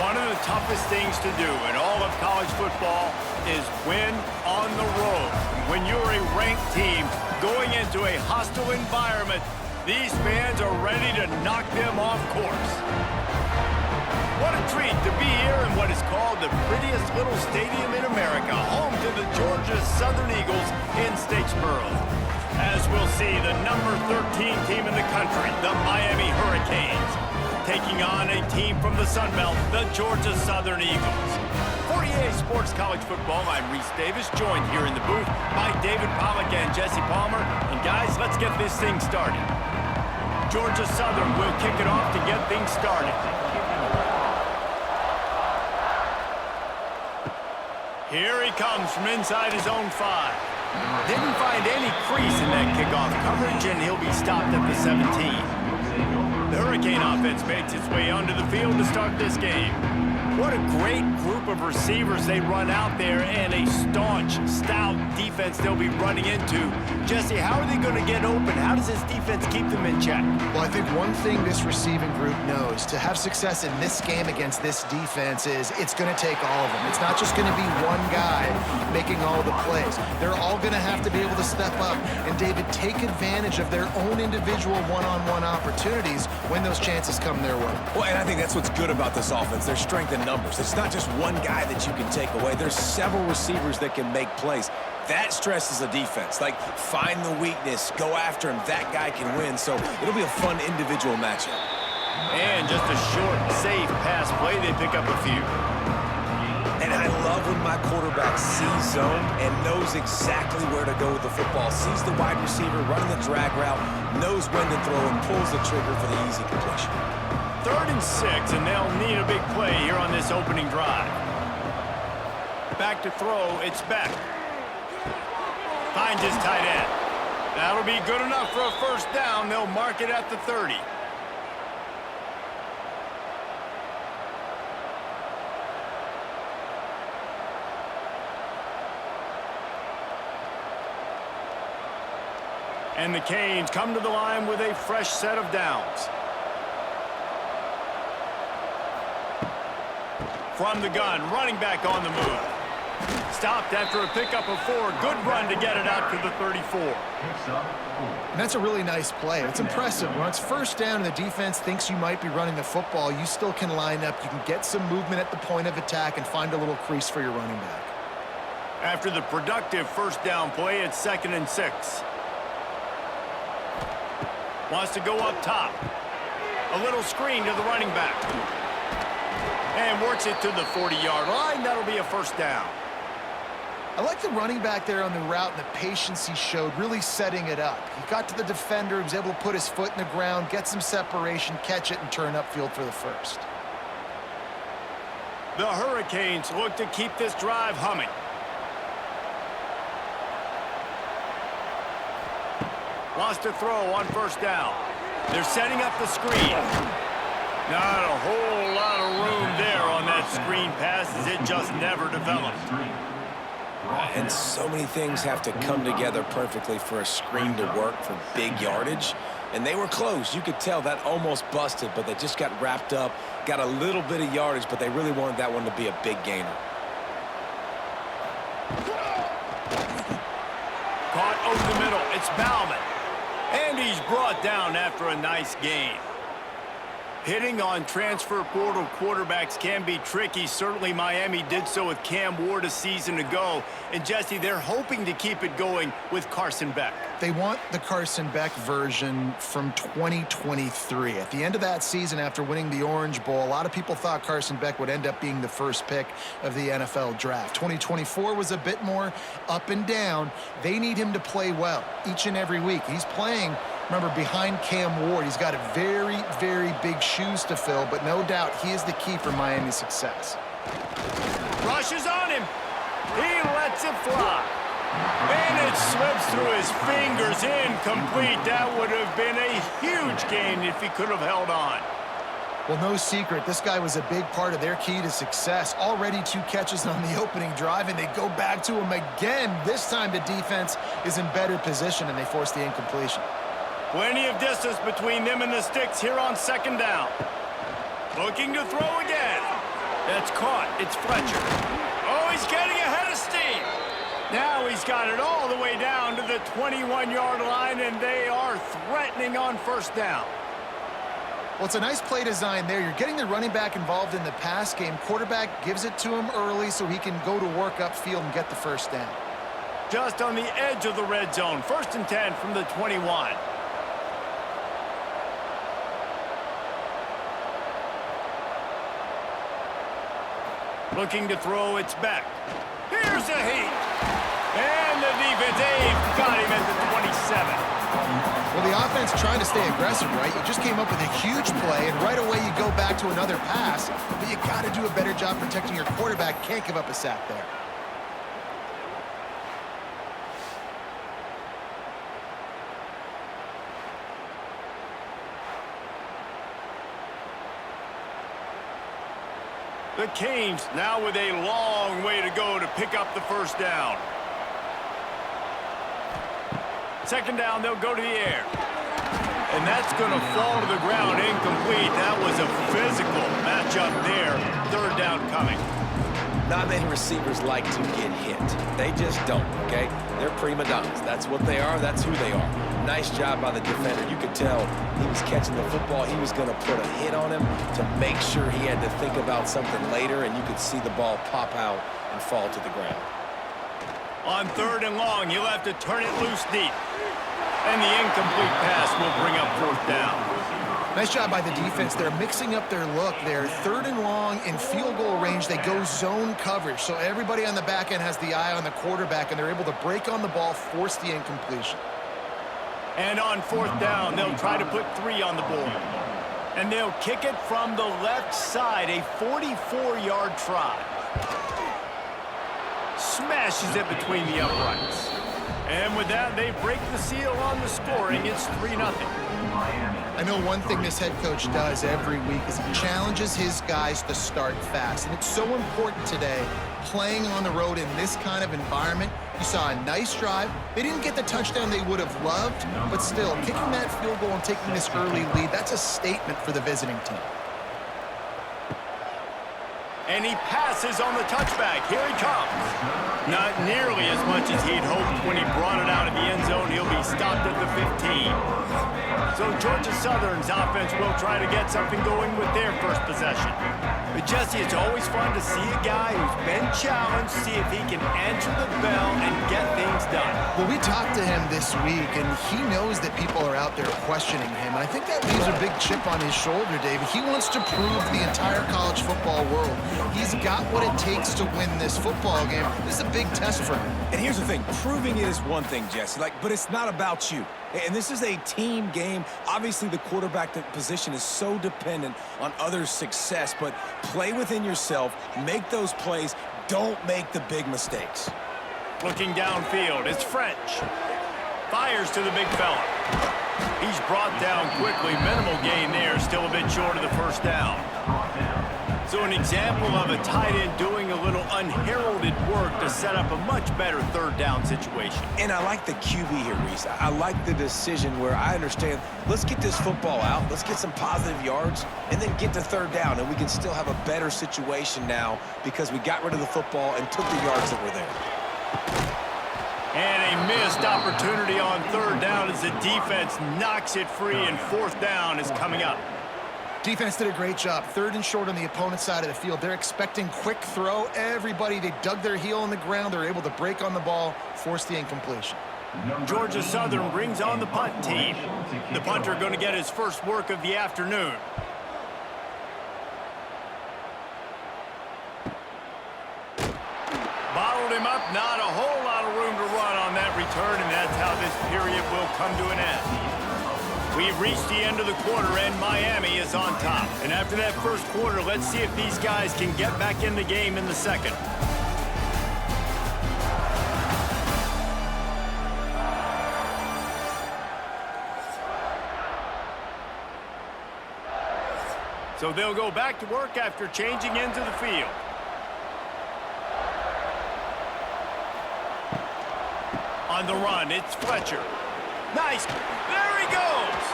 One of the toughest things to do in all of college football is win on the road. When you're a ranked team going into a hostile environment, these fans are ready to knock them off course. What a treat to be here in what is called the prettiest little stadium in America, home to the Georgia Southern Eagles in Statesboro. As we'll see, the number 13 team in the country, the Miami Hurricanes, taking on a team from the Sun Belt, the Georgia Southern Eagles. For EA Sports College Football, I'm Reese Davis, joined here in the booth by David Pollack and Jesse Palmer. And guys, let's get this thing started. Georgia Southern will kick it off to get things started. Here he comes from inside his own 5. Didn't find any crease in that kickoff coverage, and he'll be stopped at the 17. The Hurricane offense makes its way onto the field to start this game. What a great group of receivers they run out there, and a staunch, stout defense they'll be running into. Jesse, how are they going to get open? How does this defense keep them in check? Well, I think one thing this receiving group knows to have success in this game against this defense is it's going to take all of them. It's not just going to be one guy making all the plays. They're all going to have to be able to step up and, David, take advantage of their own individual one-on-one opportunities when those chances come their way. Well, and I think that's what's good about this offense. Their strength in numbers. It's not just one guy that you can take away. There's several receivers that can make plays. That stresses a defense. Like, find the weakness, go after him. That guy can win. So it'll be a fun individual matchup. And just a short, safe pass play. They pick up a few. And I love when my quarterback sees zone and knows exactly where to go with the football. Sees the wide receiver running the drag route, knows when to throw, and pulls the trigger for the easy completion. 3rd and 6, and they'll need a big play here on this opening drive. Back to throw, it's Beck. Finds his tight end. That'll be good enough for a first down. They'll mark it at the 30. And the Canes come to the line with a fresh set of downs. From the gun, running back on the move. Stopped after a pickup of 4. Good run to get it out to the 34. And that's a really nice play. It's impressive. When it's first down and the defense thinks you might be running the football, you still can line up. You can get some movement at the point of attack and find a little crease for your running back. After the productive first down play, it's 2nd and 6. Wants to go up top. A little screen to the running back. And works it to the 40-yard line. That'll be a first down. I like the running back there on the route and the patience he showed, really setting it up. He got to the defender, he was able to put his foot in the ground, get some separation, catch it, and turn upfield for the first. The Hurricanes look to keep this drive humming. Wants to throw on first down. They're setting up the screen. Not a whole lot of room there on that screen pass, as it just never developed. And so many things have to come together perfectly for a screen to work for big yardage. And they were close. You could tell that almost busted, but they just got wrapped up, got a little bit of yardage, but they really wanted that one to be a big gainer. Caught over the middle. It's Bauman. And he's brought down after a nice gain. Hitting on transfer portal quarterbacks can be tricky. Certainly Miami did so with Cam Ward a season ago. And Jesse, they're hoping to keep it going with Carson Beck. They want the Carson Beck version from 2023. At the end of that season, after winning the Orange Bowl, a lot of people thought Carson Beck would end up being the first pick of the NFL draft. 2024 was a bit more up and down. They need him to play well each and every week. He's playing, remember, behind Cam Ward. He's got a very, very big shoes to fill, but no doubt he is the key for Miami's success. Rushes on him. He lets it fly. And it slips through his fingers, incomplete. That would have been a huge gain if he could have held on. Well, no secret, this guy was a big part of their key to success. Already 2 catches on the opening drive, and they go back to him again. This time the defense is in better position, and they force the incompletion. Plenty of distance between them and the sticks here on 2nd down. Looking to throw again. That's caught. It's Fletcher. Oh, he's getting ahead of steam. Now he's got it all the way down to the 21-yard line, and they are threatening on first down. Well, it's a nice play design there. You're getting the running back involved in the pass game. Quarterback gives it to him early so he can go to work upfield and get the first down. Just on the edge of the red zone. 1st and 10 from the 21. Looking to throw, it's back. Here's a heat. And the defense, they've got him at the 27. Well, the offense trying to stay aggressive, right? You just came up with a huge play, and right away you go back to another pass, but you got to do a better job protecting your quarterback. Can't give up a sack there. The Canes now with a long way to go to pick up the first down. 2nd down, they'll go to the air. And that's going to fall to the ground incomplete. That was a physical matchup there. 3rd down coming. Not many receivers like to get hit. They just don't, okay? They're prima donnas. That's what they are. That's who they are. Nice job by the defender. You could tell he was catching the football. He was going to put a hit on him to make sure he had to think about something later, and you could see the ball pop out and fall to the ground. On 3rd and long, he'll have to turn it loose deep. And the incomplete pass will bring up 4th down. Nice job by the defense. They're mixing up their look. They're 3rd and long in field goal range. They go zone coverage. So everybody on the back end has the eye on the quarterback, and they're able to break on the ball, force the incompletion. And on 4th down, they'll try to put 3 on the board. And they'll kick it from the left side, a 44-yard try. Smashes it between the uprights. And with that, they break the seal on the scoring. It's 3-0. I know one thing this head coach does every week is he challenges his guys to start fast. And it's so important today, playing on the road in this kind of environment. You saw a nice drive. They didn't get the touchdown they would have loved, but still, kicking that field goal and taking this early lead, that's a statement for the visiting team. And he passes on the touchback. Here he comes. Not nearly as much as he'd hoped when he brought it out of the end zone. He'll be stopped at the 15. So Georgia Southern's offense will try to get something going with their first possession. But Jesse, it's always fun to see a guy who's been challenged, see if he can answer the bell and get things done. Well, we talked to him this week, and he knows that people are out there questioning him. And I think that leaves a big chip on his shoulder, David. He wants to prove to the entire college football world he's got what it takes to win this football game. This is a big test for him. And here's the thing. Proving it is one thing, Jesse, but it's not about you. And this is a team game. Obviously, the quarterback position is so dependent on others' success, but play within yourself, make those plays, don't make the big mistakes. Looking downfield, it's French. Fires to the big fella. He's brought down quickly. Minimal gain there, still a bit short of the first down. So an example of a tight end doing a little unheralded work to set up a much better 3rd down situation. And I like the QB here, Reese. I like the decision where I understand, let's get this football out, let's get some positive yards, and then get to 3rd down, and we can still have a better situation now because we got rid of the football and took the yards that were there. And a missed opportunity on 3rd down as the defense knocks it free, and 4th down is coming up. Defense did a great job. 3rd and short on the opponent's side of the field. They're expecting quick throw. Everybody, they dug their heel in the ground. They're able to break on the ball, force the incompletion. Georgia Southern brings on the punt team. The punter going to get his first work of the afternoon. Bottled him up. Not a whole lot of room to run on that return, and that's how this period will come to an end. We've reached the end of the quarter, and Miami is on top. And after that first quarter, let's see if these guys can get back in the game in the second. So they'll go back to work after changing into the field. On the run, it's Fletcher. Nice. There he goes.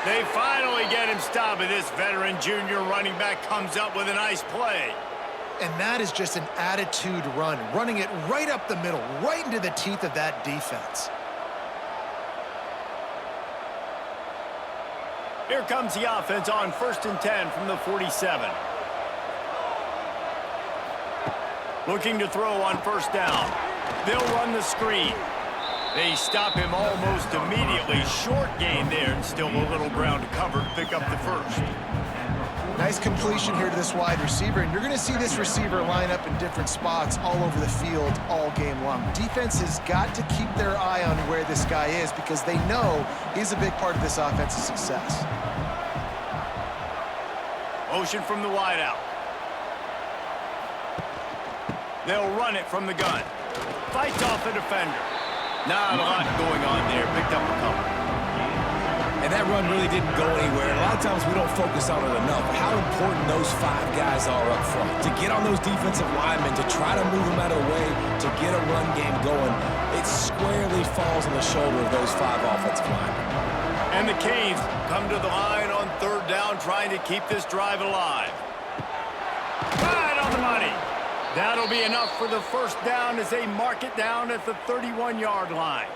They finally get him stopped, and this veteran junior running back comes up with a nice play. And that is just an attitude run, running it right up the middle, right into the teeth of that defense. Here comes the offense on 1st and 10 from the 47. Looking to throw on 1st down. They'll run the screen. They stop him almost immediately. Short gain there, and still a little ground to cover to pick up the first. Nice completion here to this wide receiver, and you're going to see this receiver line up in different spots all over the field all game long. Defense has got to keep their eye on where this guy is because they know he's a big part of this offense's success. Motion from the wideout. They'll run it from the gun. Fights off the defender. Not a lot going on there. Picked up a couple. And that run really didn't go anywhere. A lot of times we don't focus on it enough. How important those 5 guys are up front. To get on those defensive linemen, to try to move them out of the way, to get a run game going, it squarely falls on the shoulder of those 5 offensive linemen. And the Canes come to the line on 3rd down, trying to keep this drive alive. Right on the money. That'll be enough for the 1st down as they mark it down at the 31-yard line.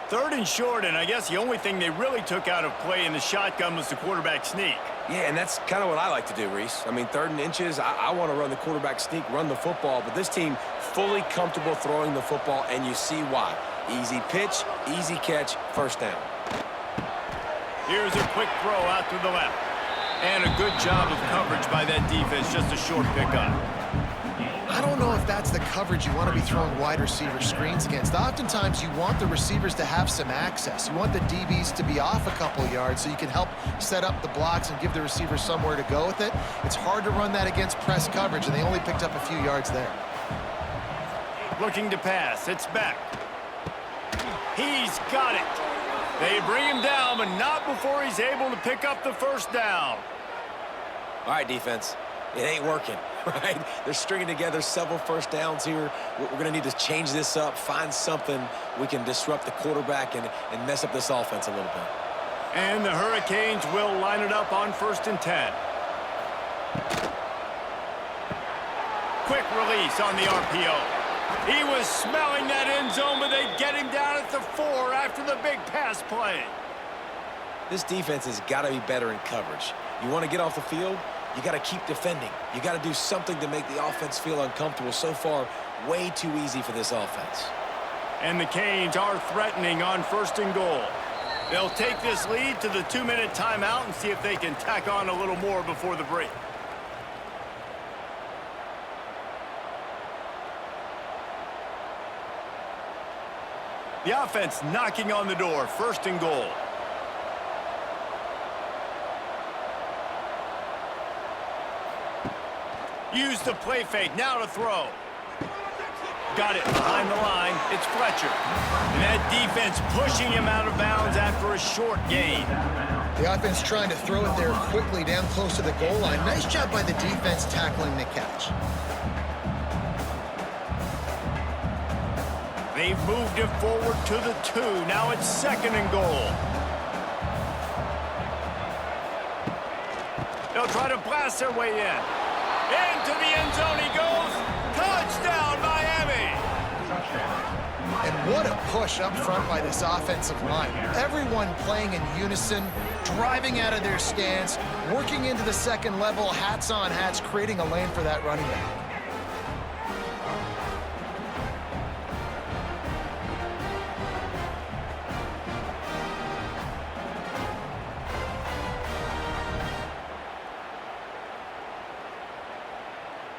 3rd and short, and I guess the only thing they really took out of play in the shotgun was the quarterback sneak. Yeah, and that's kind of what I like to do, Reese. I mean, 3rd and inches, I want to run the quarterback sneak, run the football, but this team fully comfortable throwing the football, and you see why. Easy pitch, easy catch, 1st down. Here's a quick throw out to the left. And a good job of coverage by that defense, just a short pickup. I don't know if that's the coverage you want to be throwing wide receiver screens against. Oftentimes, you want the receivers to have some access. You want the DBs to be off a couple yards so you can help set up the blocks and give the receivers somewhere to go with it. It's hard to run that against press coverage, and they only picked up a few yards there. Looking to pass. It's back. He's got it. They bring him down, but not before he's able to pick up the 1st down. All right, defense. It ain't working, right? They're stringing together several 1st downs here. We're going to need to change this up, find something we can disrupt the quarterback and mess up this offense a little bit. And the Hurricanes will line it up on 1st and 10. Quick release on the RPO. He was smelling that end zone, but they get him down at the 4 after the big pass play. This defense has got to be better in coverage. You want to get off the field? You got to keep defending. You got to do something to make the offense feel uncomfortable. So far, way too easy for this offense. And the Canes are threatening on 1st and goal. They'll take this lead to the 2-minute timeout and see if they can tack on a little more before the break. The offense knocking on the door, 1st and goal. Use the play fake, now to throw. Got it behind the line, it's Fletcher. And that defense pushing him out of bounds after a short gain. The offense trying to throw it there quickly down close to the goal line. Nice job by the defense tackling the catch. They've moved him forward to the 2. Now it's 2nd and goal. They'll try to blast their way in. Into the end zone he goes. Touchdown, Miami! And what a push up front by this offensive line. Everyone playing in unison, driving out of their stance, working into the 2nd level, hats on hats, creating a lane for that running back.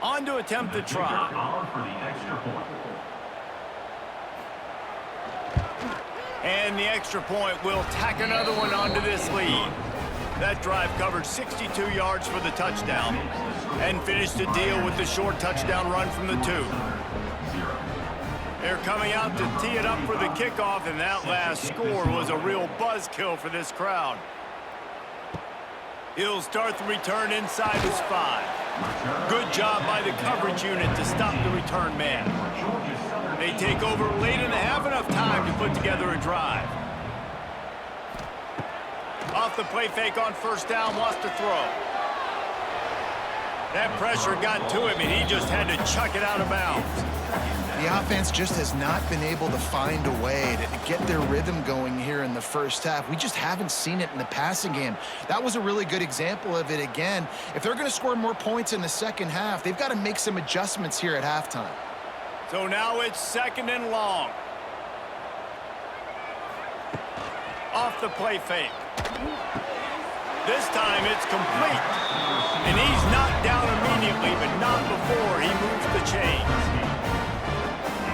On to attempt the try. And the extra point will tack another one onto this lead. That drive covered 62 yards for the touchdown and finished the deal with the short touchdown run from the 2. They're coming out to tee it up for the kickoff, and that last score was a real buzzkill for this crowd. He'll start the return inside his 5. Good job by the coverage unit to stop the return man. They take over late in the half, enough time to put together a drive. Off the play fake on 1st down, wants to throw. That pressure got to him, and he just had to chuck it out of bounds. The offense just has not been able to find a way to get their rhythm going here in the first half. We just haven't seen it in the passing game. That was a really good example of it again. If they're going to score more points in the second half, they've got to make some adjustments here at halftime. So now it's 2nd and long. Off the play fake. This time it's complete. And he's knocked down immediately, but not before he moves the chains.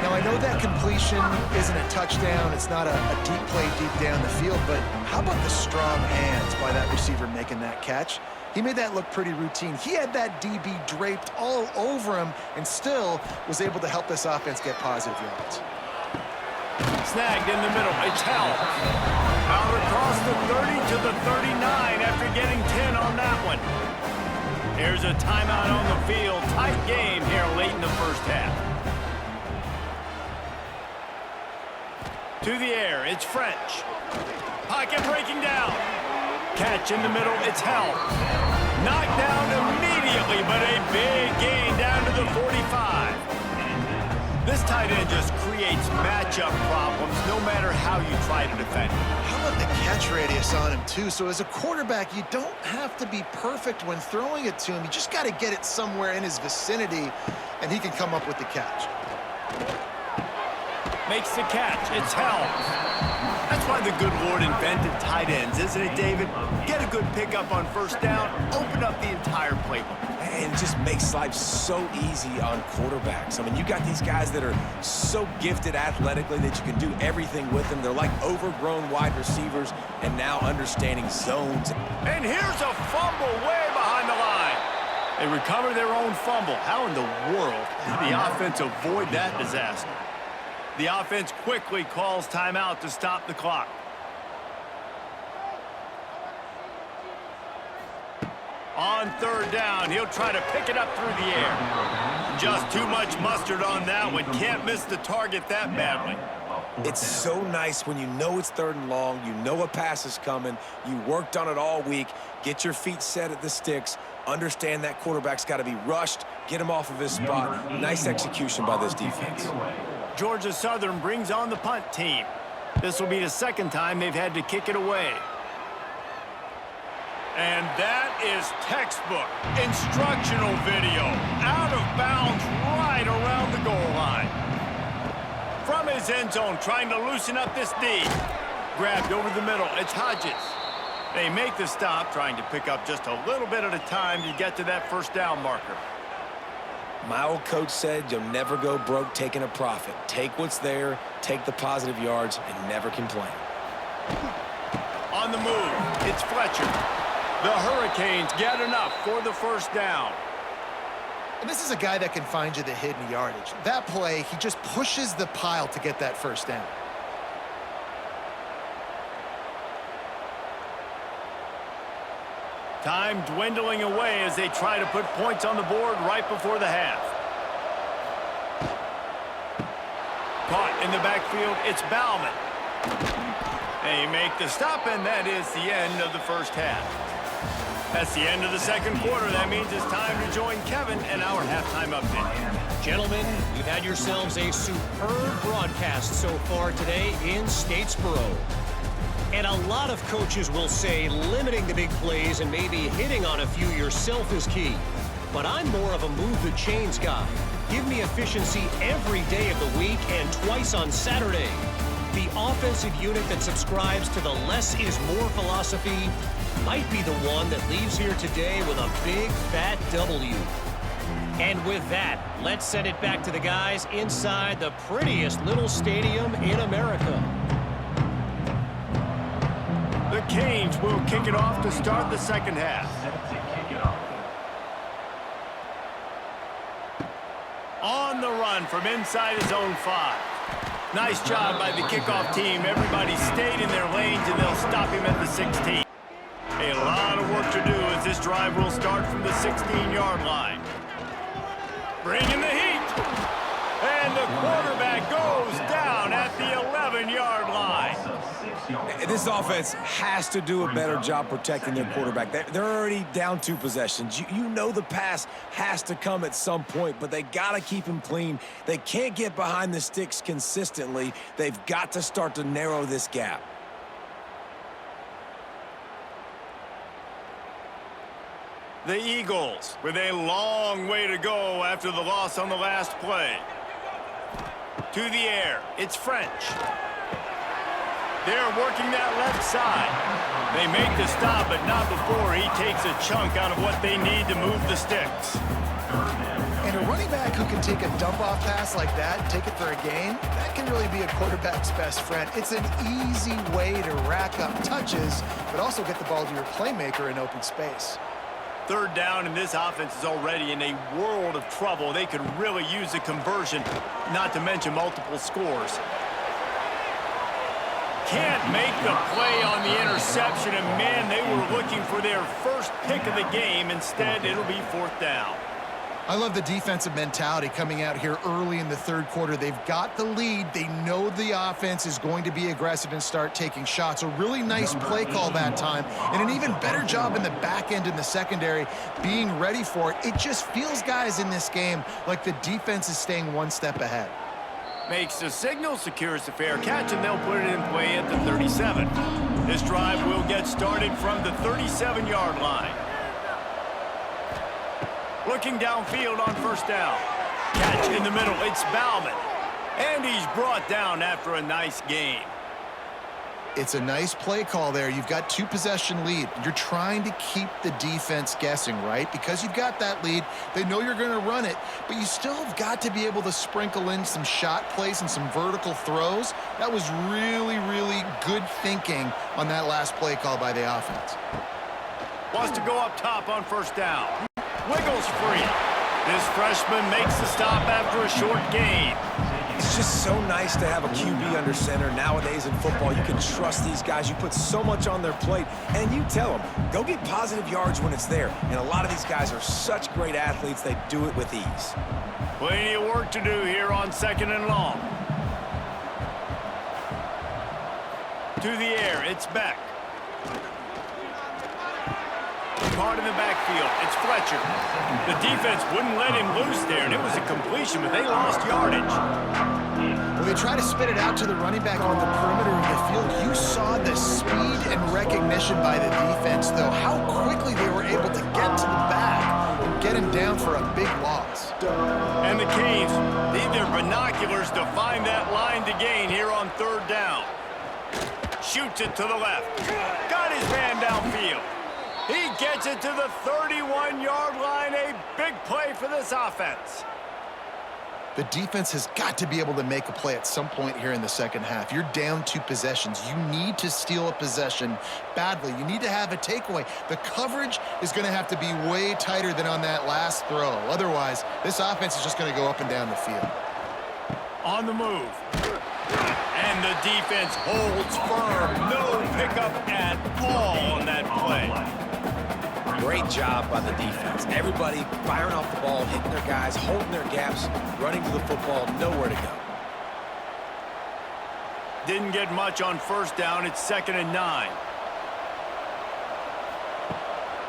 Now, I know that completion isn't a touchdown. It's not a deep play deep down the field, but how about the strong hands by that receiver making that catch? He made that look pretty routine. He had that DB draped all over him and still was able to help this offense get positive yards. Snagged in the middle. It's held. Out across the 30 to the 39 after getting 10 on that one. Here's a timeout on the field. Tight game here late in the first half. To the air, it's French. Pocket breaking down. Catch in the middle, it's held. Knocked down immediately, but a big gain down to the 45. This tight end just creates matchup problems no matter how you try to defend him. How about the catch radius on him, too? So as a quarterback, you don't have to be perfect when throwing it to him. You just got to get it somewhere in his vicinity, and he can come up with the catch. Makes the catch. It's held. That's why the good Lord invented tight ends, isn't it, David? Get a good pickup on first down, open up the entire playbook. And it just makes life so easy on quarterbacks. I mean, you got these guys that are so gifted athletically that you can do everything with them. They're like overgrown wide receivers and now understanding zones. And here's a fumble way behind the line. They recover their own fumble. How in the world did the offense avoid that disaster? The offense quickly calls timeout to stop the clock. On 3rd down, he'll try to pick it up through the air. Just too much mustard on that one. Can't miss the target that badly. It's so nice when you know it's 3rd and long, you know a pass is coming, you worked on it all week, get your feet set at the sticks, understand that quarterback's got to be rushed, get him off of his spot. Nice execution by this defense. Georgia Southern brings on the punt team. This will be the 2nd time they've had to kick it away. And that is textbook instructional video. Out of bounds right around the goal line. From his end zone, trying to loosen up this D. Grabbed over the middle. It's Hodges. They make the stop, trying to pick up just a little bit at a time to get to that first down marker. My old coach said you'll never go broke taking a profit. Take what's there, take the positive yards, and never complain. On the move, it's Fletcher. The Hurricanes get enough for the first down. And this is a guy that can find you the hidden yardage. That play, he just pushes the pile to get that first down. Time dwindling away as they try to put points on the board right before the half. Caught in the backfield, it's Bauman. They make the stop, and that is the end of the first half. That's the end of the 2nd quarter. That means it's time to join Kevin and our halftime update. Gentlemen, you've had yourselves a superb broadcast so far today in Statesboro. And a lot of coaches will say limiting the big plays and maybe hitting on a few yourself is key. But I'm more of a move the chains guy. Give me efficiency every day of the week and twice on Saturday. The offensive unit that subscribes to the less is more philosophy might be the one that leaves here today with a big fat W. And with that, let's send it back to the guys inside the prettiest little stadium in America. The Canes will kick it off to start the 2nd half. On the run from inside his own 5. Nice job by the kickoff team. Everybody stayed in their lanes, and they'll stop him at the 16. A lot of work to do as this drive will start from the 16-yard line. Bringing the heat. And the quarterback goes down at the 11-yard line. This offense has to do a better job protecting their quarterback. They're already down 2 possessions. You know the pass has to come at some point, but they got to keep him clean. They can't get behind the sticks consistently. They've got to start to narrow this gap. The Eagles with a long way to go after the loss on the last play. To the air, it's French. They're working that left side. They make the stop, but not before he takes a chunk out of what they need to move the sticks. And a running back who can take a dump-off pass like that and take it for a gain, that can really be a quarterback's best friend. It's an easy way to rack up touches, but also get the ball to your playmaker in open space. 3rd down, and this offense is already in a world of trouble. They could really use a conversion, not to mention multiple scores. Can't make the play on the interception, and man, they were looking for their first pick of the game. Instead, it'll be 4th down. I love the defensive mentality coming out here early in the 3rd quarter. They've got the lead. They know the offense is going to be aggressive and start taking shots. A really nice play call that time, and an even better job in the back end in the secondary being ready for it. It just feels, guys, in this game like the defense is staying 1 step ahead. Makes the signal, secures the fair catch, and they'll put it in play at the 37. This drive will get started from the 37-yard line. Looking downfield on 1st down. Catch in the middle, it's Bauman. And he's brought down after a nice gain. It's a nice play call there. You've got 2-possession lead. You're trying to keep the defense guessing, right? Because you've got that lead, they know you're going to run it, but you still have got to be able to sprinkle in some shot plays and some vertical throws. That was really, really good thinking on that last play call by the offense. Wants to go up top on 1st down. Wiggles free. This freshman makes the stop after a short gain. It's just so nice to have a QB under center. Nowadays in football, you can trust these guys. You put so much on their plate, and you tell them, go get positive yards when it's there. And a lot of these guys are such great athletes, they do it with ease. Plenty of work to do here on 2nd and long. To the air, it's Beck. Caught in the backfield, it's Fletcher. The defense wouldn't let him loose there, and it was a completion, but they lost yardage. Well, they try to spit it out to the running back on the perimeter of the field. You saw the speed and recognition by the defense, though, how quickly they were able to get to the back and get him down for a big loss. And the Canes need their binoculars to find that line to gain here on 3rd down. Shoots it to the left. Got his man downfield. He gets it to the 31-yard line. A big play for this offense. The defense has got to be able to make a play at some point here in the 2nd half. You're down 2 possessions. You need to steal a possession badly. You need to have a takeaway. The coverage is going to have to be way tighter than on that last throw. Otherwise, this offense is just going to go up and down the field. On the move. And the defense holds firm. No pickup at all on that play. Great job by the defense. Everybody firing off the ball, hitting their guys, holding their gaps, running to the football, nowhere to go. Didn't get much on 1st down. It's 2nd and 9.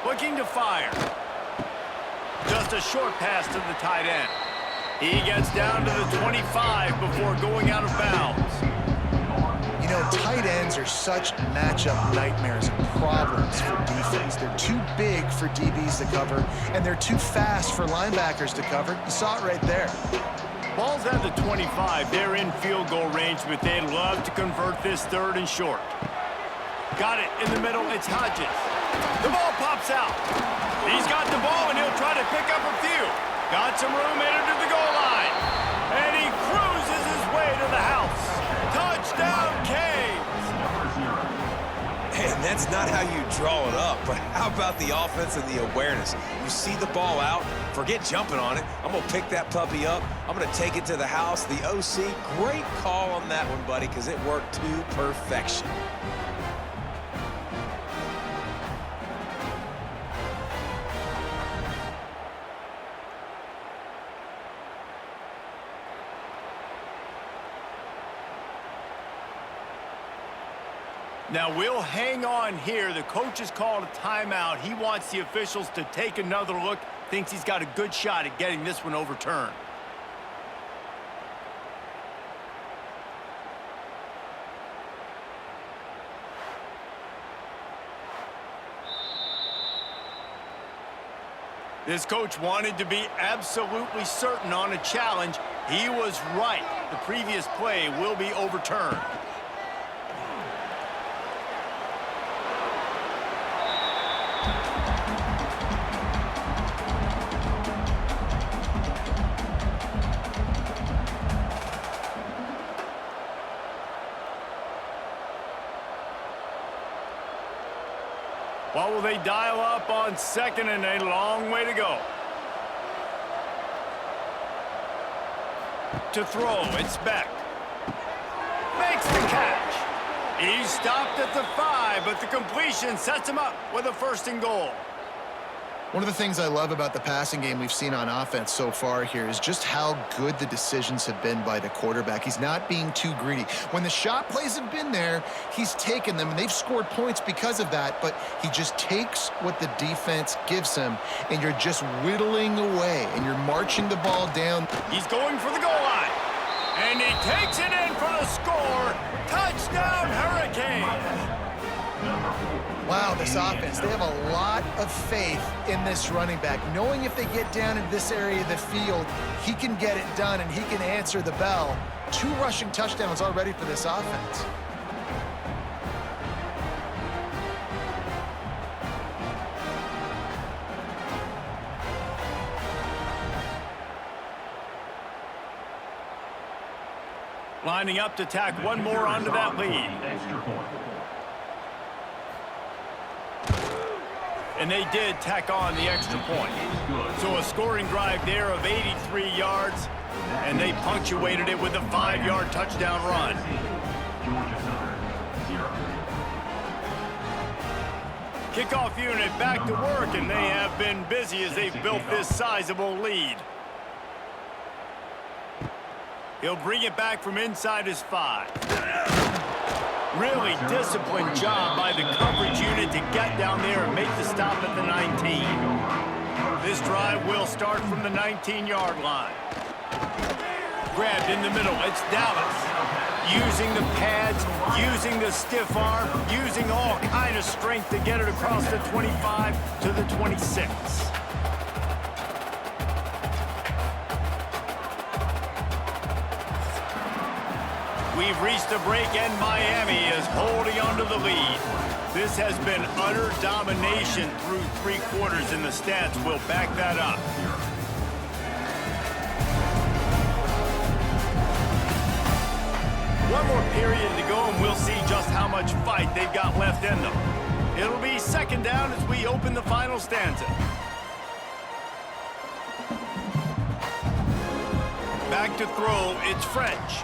Looking to fire. Just a short pass to the tight end. He gets down to the 25 before going out of bounds. You know, tight ends are such matchup nightmares and problems for defense. They're too big for DBs to cover, and they're too fast for linebackers to cover. You saw it right there. Ball's at the 25. They're in field goal range, but they'd love to convert this 3rd and short. Got it in the middle. It's Hodges. The ball pops out. He's got the ball, and he'll try to pick up a few. Got some room headed to the goal line. And he cruises his way to the house. Touchdown, Canes! And that's not how you draw it up, but how about the offense and the awareness? You see the ball out, forget jumping on it. I'm going to pick that puppy up. I'm going to take it to the house. The OC, great call on that one, buddy, because it worked to perfection. Now we'll hang on here. The coach has called a timeout. He wants the officials to take another look. Thinks he's got a good shot at getting this one overturned. This coach wanted to be absolutely certain on a challenge. He was right. The previous play will be overturned. What will they dial up on second and a long way to go? To throw, it's Beck. Makes the catch. He's stopped at the 5, but the completion sets him up with a 1st and goal. One of the things I love about the passing game we've seen on offense so far here is just how good the decisions have been by the quarterback. He's not being too greedy. When the shot plays have been there, he's taken them, and they've scored points because of that, but he just takes what the defense gives him, and you're just whittling away, and you're marching the ball down. He's going for the goal line, and he takes it in for the score. Touchdown, Hurricane! Wow, this offense, they have a lot of faith in this running back, knowing if they get down in this area of the field, he can get it done and he can answer the bell. 2 rushing touchdowns already for this offense. Lining up to tack one more onto that lead. And they did tack on the extra point. So a scoring drive there of 83 yards, and they punctuated it with a 5-yard touchdown run. Kickoff unit back to work, and they have been busy as they've built this sizable lead. He'll bring it back from inside his 5. Really disciplined job by the coverage unit to get down there and make the stop at the 19. This drive will start from the 19-yard line. Grabbed in the middle, it's Dallas. Using the pads, using the stiff arm, using all kind of strength to get it across the 25 to the 26. We've reached the break, and Miami is holding on to the lead. This has been utter domination through 3 quarters, and the stats will back that up. One more period to go, and we'll see just how much fight they've got left in them. It'll be 2nd down as we open the final stanza. Back to throw, it's French.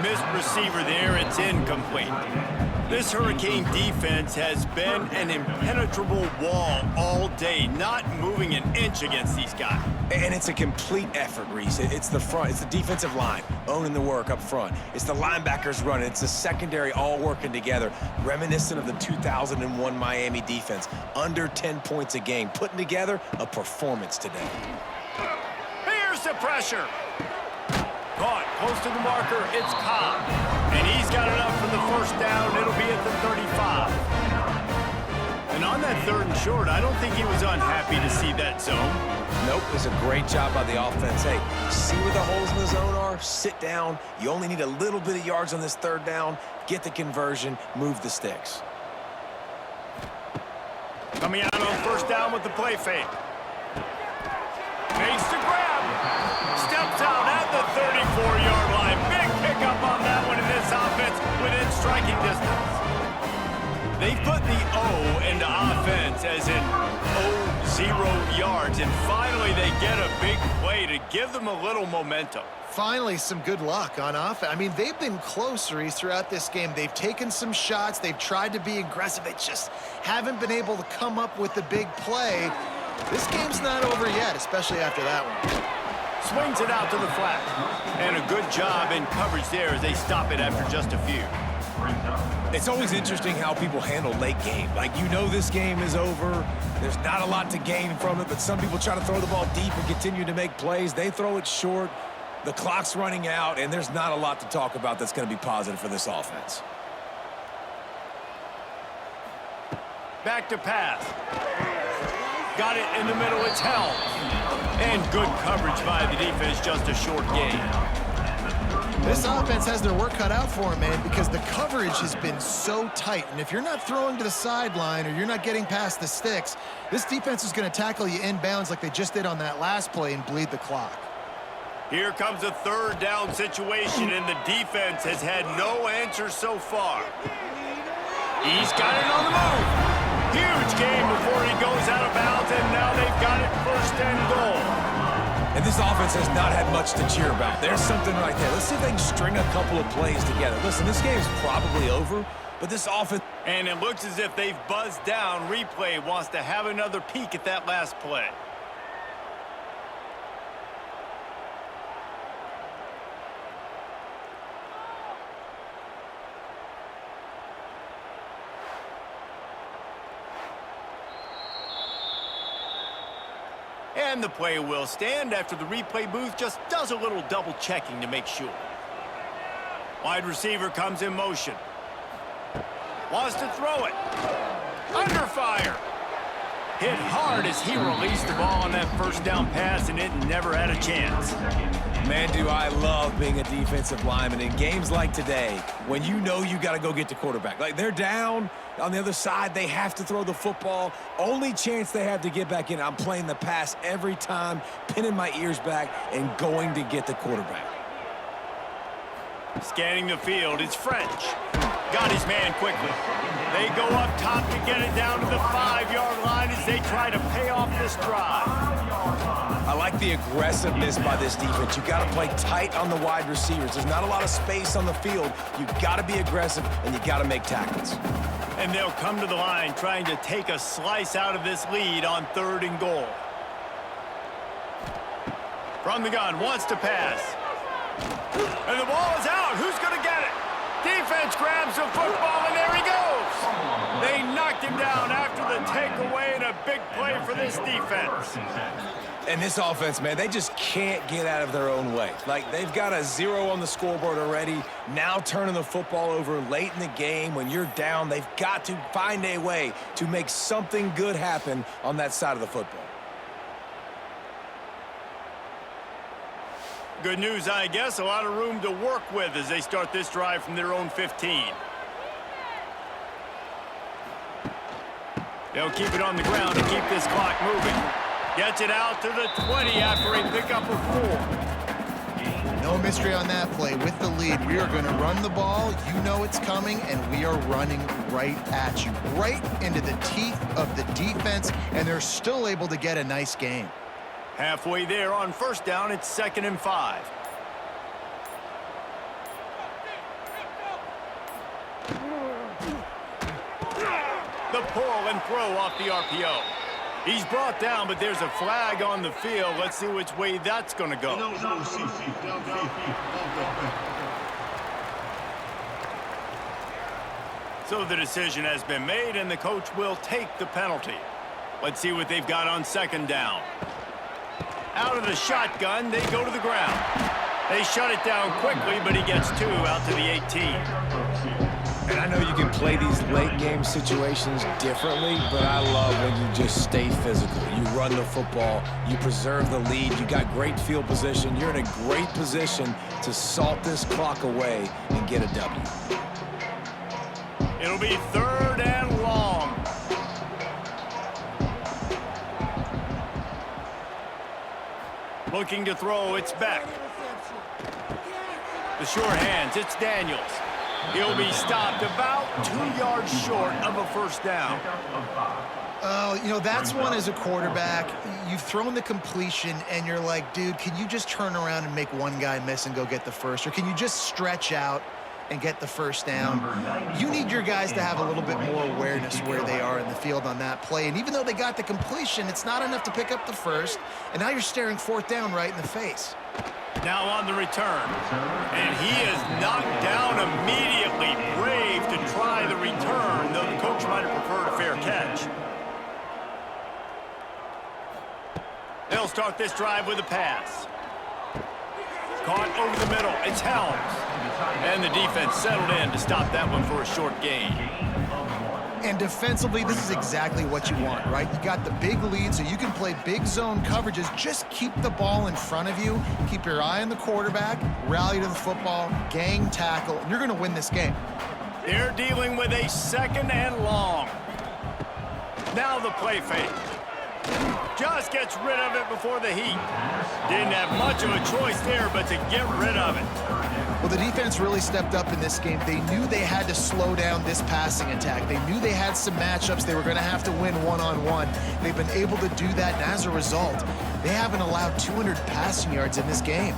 Missed receiver there, it's incomplete. This Hurricane defense has been an impenetrable wall all day, not moving an inch against these guys. And it's a complete effort, Reese. It's the front, it's the defensive line owning the work up front. It's the linebackers running. It's the secondary all working together, reminiscent of the 2001 Miami defense. Under 10 points a game, putting together a performance today. Here's the pressure. Caught close to the marker, it's Cobb. And he's got it up for the 1st down. It'll be at the 35. And on that 3rd and short, I don't think he was unhappy to see that zone. Nope, it was a great job by the offense. Hey, see where the holes in the zone are? Sit down. You only need a little bit of yards on this 3rd down. Get the conversion, move the sticks. Coming out on 1st down with the play fake. Makes the grab. Steps out at the 34-yard line. Big pickup on that one in this offense within striking distance. They put the O into offense as in 0 yards, and finally they get a big play to give them a little momentum. Finally, some good luck on offense. I mean, they've been close, Reese, throughout this game. They've taken some shots. They've tried to be aggressive. They just haven't been able to come up with the big play. This game's not over yet, especially after that one. Swings it out to the flat. And a good job in coverage there as they stop it after just a few. It's always interesting how people handle late game. Like, you know this game is over. There's not a lot to gain from it, but some people try to throw the ball deep and continue to make plays. They throw it short. The clock's running out, and there's not a lot to talk about that's going to be positive for this offense. Back to pass. Got it in the middle. It's held. And good coverage by the defense, just a short gain. This offense has their work cut out for them, man, because the coverage has been so tight. And if you're not throwing to the sideline or you're not getting past the sticks, this defense is going to tackle you inbounds like they just did on that last play and bleed the clock. Here comes a third down situation, and the defense has had no answer so far. He's got it on the move. Huge game before he goes out of bounds, and now they've got it first and goal. And this offense has not had much to cheer about. There's something right there. Let's see if they can string a couple of plays together. Listen, this game's probably over, but this offense... And it looks as if they've buzzed down. Replay wants to have another peek at that last play. And the play will stand after the replay booth just does a little double checking to make sure. Wide receiver comes in motion. Wants to throw it. Under fire. Hit hard as he released the ball on that first down pass, and it never had a chance. Man, do I love being a defensive lineman in games like today when you know you got to go get the quarterback. Like, they're down on the other side. They have to throw the football. Only chance they have to get back in. I'm playing the pass every time, pinning my ears back and going to get the quarterback. Scanning the field, it's French. Got his man quickly. They go up top to get it down to the 5-yard line as they try to pay off this drive. I like the aggressiveness by this defense. You got to play tight on the wide receivers. There's not a lot of space on the field. You got to be aggressive, and you got to make tackles. And they'll come to the line trying to take a slice out of this lead on 3rd and goal. From the gun, wants to pass. And the ball is out. Who's going to get it? Defense grabs the football, and there he goes. They knocked him down after the takeaway, and a big play for this defense. And this offense, man, they just can't get out of their own way. Like, they've got a 0 on the scoreboard already. Now turning the football over late in the game when you're down, they've got to find a way to make something good happen on that side of the football. Good news, I guess. A lot of room to work with as they start this drive from their own 15. They'll keep it on the ground to keep this clock moving. Gets it out to the 20 after a pickup of 4. No mystery on that play. With the lead, we are going to run the ball. You know it's coming, and we are running right at you, right into the teeth of the defense, and they're still able to get a nice gain. Halfway there on first down, it's 2nd and 5. The pull and throw off the RPO. He's brought down, but there's a flag on the field. Let's see which way that's going to go. So the decision has been made, and the coach will take the penalty. Let's see what they've got on 2nd down. Out of the shotgun, they go to the ground. They shut it down quickly, but he gets 2 out to the 18. And I know you can play these late game situations differently, but I love when you just stay physical. You run the football, you preserve the lead, you got great field position, you're in a great position to salt this clock away and get a W. It'll be 3rd and long. Looking to throw, it's Beck. The sure hands, it's Daniels. He'll be stopped about 2 yards short of a first down. Oh, you know, that's one as a quarterback. You've thrown the completion, and you're like, dude, can you just turn around and make one guy miss and go get the first? Or can you just stretch out and get the first down? You need your guys to have a little bit more awareness where they are in the field on that play. And even though they got the completion, it's not enough to pick up the first. And now you're staring 4th down right in the face. Now on the return. And he is knocked down immediately. Brave might have preferred a fair catch. They'll start this drive with a pass. Caught over the middle. It's Helms. And the defense settled in to stop that one for a short gain. And defensively, this is exactly what you want, right? You got the big lead, so you can play big zone coverages. Just keep the ball in front of you. Keep your eye on the quarterback. Rally to the football. Gang tackle. And you're going to win this game. They're dealing with a 2nd and long. Now the play fake. Just gets rid of it before the heat. Didn't have much of a choice there, but to get rid of it. Well, the defense really stepped up in this game. They knew they had to slow down this passing attack. They knew they had some matchups they were going to have to win one-on-one. They've been able to do that, and as a result, they haven't allowed 200 passing yards in this game.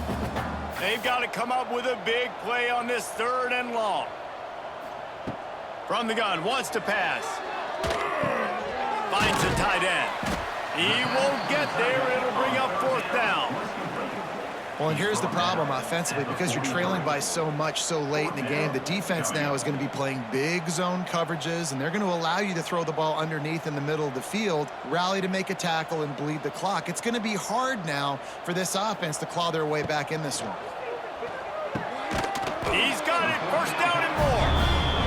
They've got to come up with a big play on this 3rd and long. From the gun, wants to pass. Finds a tight end. He won't get there. It'll bring up 4th down. Well, and here's the problem offensively. Because you're trailing by so much so late in the game, the defense now is going to be playing big zone coverages, and they're going to allow you to throw the ball underneath in the middle of the field, rally to make a tackle, and bleed the clock. It's going to be hard now for this offense to claw their way back in this one. He's got it. 1st down and more.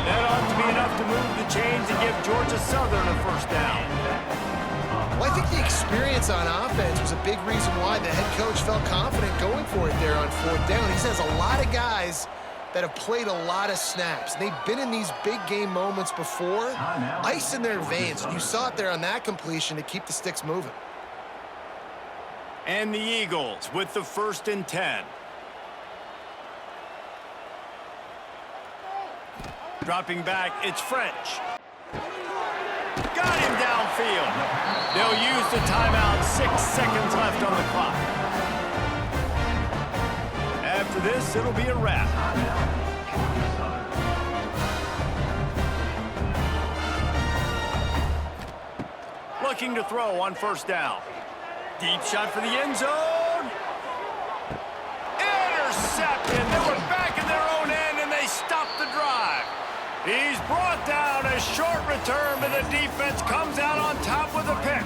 That ought to be enough to move the chains and give Georgia Southern a 1st down. Well, I think the experience on offense was a big reason why the head coach felt confident going for it there on 4th down. He says a lot of guys that have played a lot of snaps. They've been in these big game moments before. Ice in their veins. You saw it there on that completion to keep the sticks moving. And the Eagles with the 1st and 10. Dropping back, it's French. Got him downfield. They'll use the timeout. 6 seconds left on the clock. After this, it'll be a wrap. Looking to throw on 1st down. Deep shot for the end zone. Intercepted. They were back in their own end, and they stopped the drive. He's brought down a short return, but the defense comes out on top with a pick.